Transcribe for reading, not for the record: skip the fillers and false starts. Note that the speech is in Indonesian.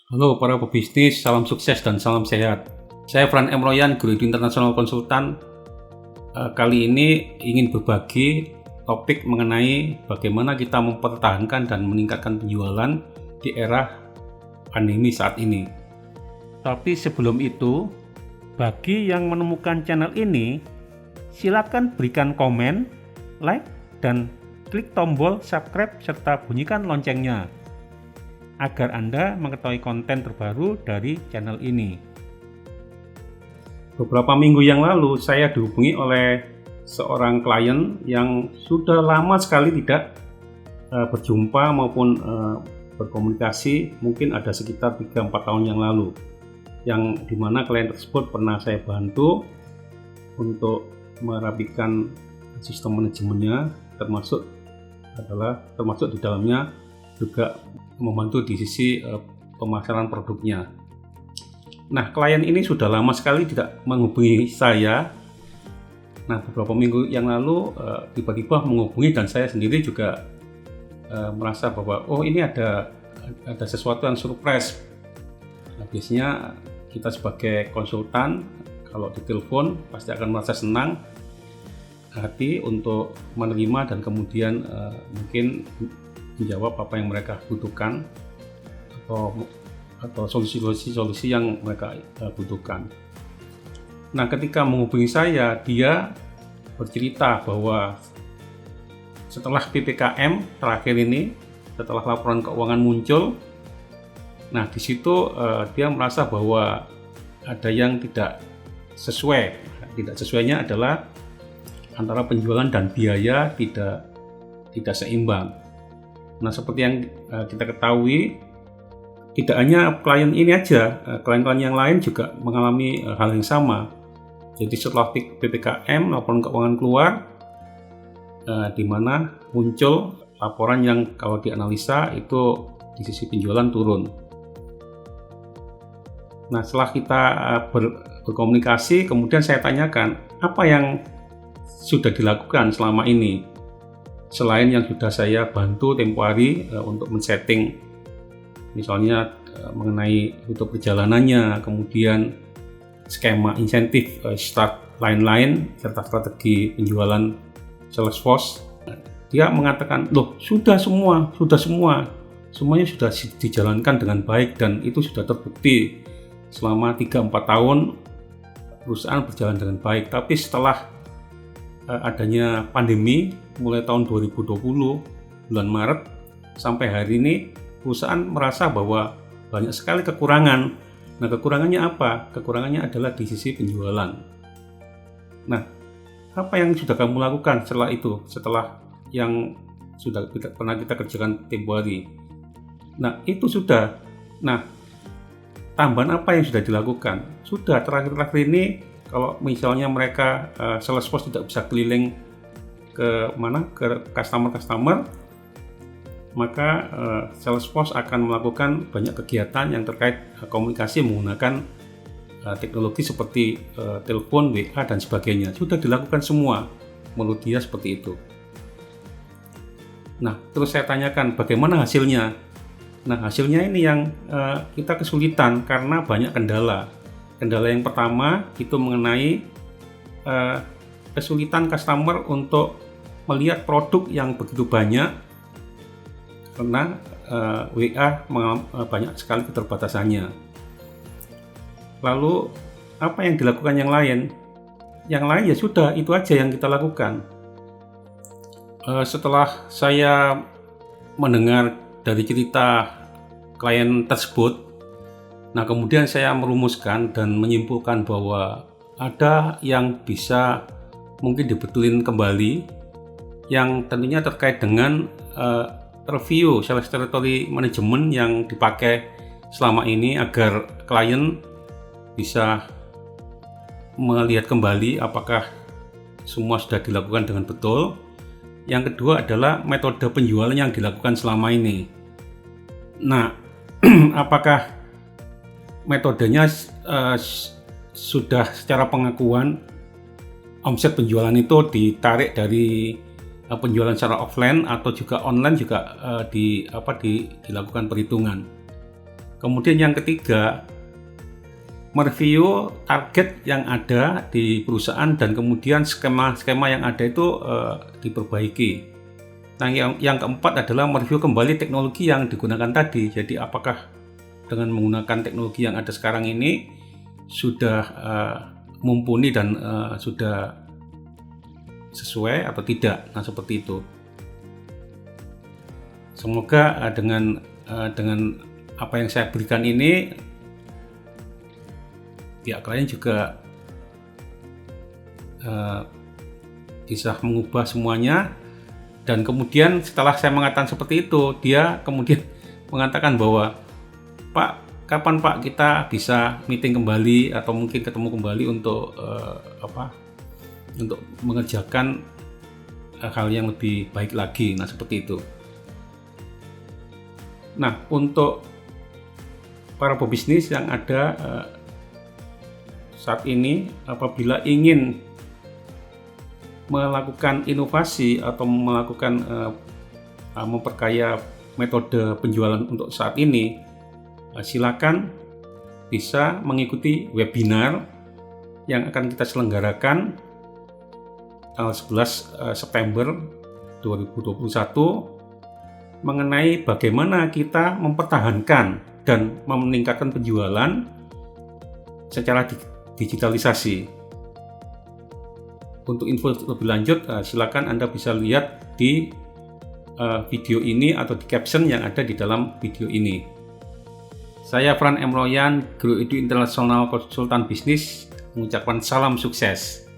Halo para pebisnis, salam sukses dan salam sehat. Saya Fran M. Royan, Guru International Konsultan. Kali ini ingin berbagi topik mengenai bagaimana kita mempertahankan dan meningkatkan penjualan di era pandemi saat ini. Tapi sebelum itu, bagi yang menemukan channel ini, silakan berikan komen, like, dan klik tombol subscribe serta bunyikan loncengnya agar Anda mengetahui konten terbaru dari channel ini. Beberapa minggu yang lalu saya dihubungi oleh seorang klien yang sudah lama sekali tidak berjumpa maupun berkomunikasi, mungkin ada sekitar 3-4 tahun yang lalu, yang dimana klien tersebut pernah saya bantu untuk merapikan sistem manajemennya, termasuk di dalamnya juga membantu di sisi pemasaran produknya. Nah, klien ini sudah lama sekali tidak menghubungi saya. Nah, beberapa minggu yang lalu tiba-tiba menghubungi dan saya sendiri juga merasa bahwa ini ada sesuatu yang surprise. Nah, biasanya kita sebagai konsultan kalau ditelepon pasti akan merasa senang hati untuk menerima dan kemudian mungkin menjawab apa yang mereka butuhkan atau solusi yang mereka butuhkan. Nah, ketika menghubungi saya, dia bercerita bahwa setelah PPKM terakhir ini, setelah laporan keuangan muncul, nah di situ dia merasa bahwa ada yang tidak sesuai. Tidak sesuainya adalah antara penjualan dan biaya tidak seimbang. Nah, seperti yang kita ketahui, tidak hanya klien ini aja, klien-klien yang lain juga mengalami hal yang sama. Jadi setelah PPKM, laporan keuangan keluar, di mana muncul laporan yang kalau dianalisa itu di sisi penjualan turun. Nah, setelah kita berkomunikasi, kemudian saya tanyakan, apa yang sudah dilakukan selama ini? Selain yang sudah saya bantu tempo hari untuk men-setting misalnya mengenai untuk perjalanannya, kemudian skema insentif, start lain-lain, serta strategi penjualan Salesforce. Dia mengatakan, sudah semua, semuanya sudah dijalankan dengan baik dan itu sudah terbukti selama 3-4 tahun perusahaan berjalan dengan baik. Tapi setelah adanya pandemi mulai tahun 2020 bulan Maret sampai hari ini, perusahaan merasa bahwa banyak sekali kekurangan. Nah, kekurangannya apa? Kekurangannya adalah di sisi penjualan. Nah, apa yang sudah kamu lakukan setelah itu? Setelah yang sudah pernah kita kerjakan tempo hari. Nah, itu sudah. Nah, tambahan apa yang sudah dilakukan? Sudah terakhir ini kalau misalnya mereka Salesforce tidak bisa keliling ke customer, maka Salesforce akan melakukan banyak kegiatan yang terkait komunikasi menggunakan teknologi seperti telepon, WA, dan sebagainya. Sudah dilakukan semua menurut dia seperti itu. Nah, terus saya tanyakan bagaimana hasilnya. Nah, hasilnya ini yang kita kesulitan karena banyak kendala. Kendala yang pertama itu mengenai kesulitan customer untuk melihat produk yang begitu banyak karena WA banyak sekali keterbatasannya. Lalu apa yang dilakukan yang lain? Yang lain ya sudah, itu aja yang kita lakukan. Setelah saya mendengar dari cerita klien tersebut, nah kemudian saya merumuskan dan menyimpulkan bahwa ada yang bisa mungkin dibetulin kembali, yang tentunya terkait dengan review sales territory management yang dipakai selama ini agar klien bisa melihat kembali apakah semua sudah dilakukan dengan betul. Yang kedua adalah metode penjualan yang dilakukan selama ini. Nah, apakah metodenya sudah secara pengakuan omset penjualan itu ditarik dari penjualan secara offline atau juga online juga dilakukan perhitungan. Kemudian yang ketiga, mereview target yang ada di perusahaan dan kemudian skema-skema yang ada itu diperbaiki. Nah, yang keempat adalah mereview kembali teknologi yang digunakan tadi. Jadi apakah dengan menggunakan teknologi yang ada sekarang ini sudah mumpuni dan sudah sesuai atau tidak. Nah, seperti itu. Semoga dengan apa yang saya berikan ini, pihak klien juga bisa mengubah semuanya. Dan kemudian setelah saya mengatakan seperti itu, dia kemudian mengatakan bahwa, Pak, kapan Pak kita bisa meeting kembali atau mungkin ketemu kembali untuk untuk mengerjakan hal yang lebih baik lagi. Nah, seperti itu. Nah, untuk para pebisnis yang ada saat ini, apabila ingin melakukan inovasi atau melakukan memperkaya metode penjualan untuk saat ini, silakan bisa mengikuti webinar yang akan kita selenggarakan tanggal 11 September 2021 mengenai bagaimana kita mempertahankan dan meningkatkan penjualan secara digitalisasi. Untuk info lebih lanjut, silakan Anda bisa lihat di video ini atau di caption yang ada di dalam video ini. Saya Fran M. Royan, Grow Edu International Konsultan Bisnis, mengucapkan salam sukses.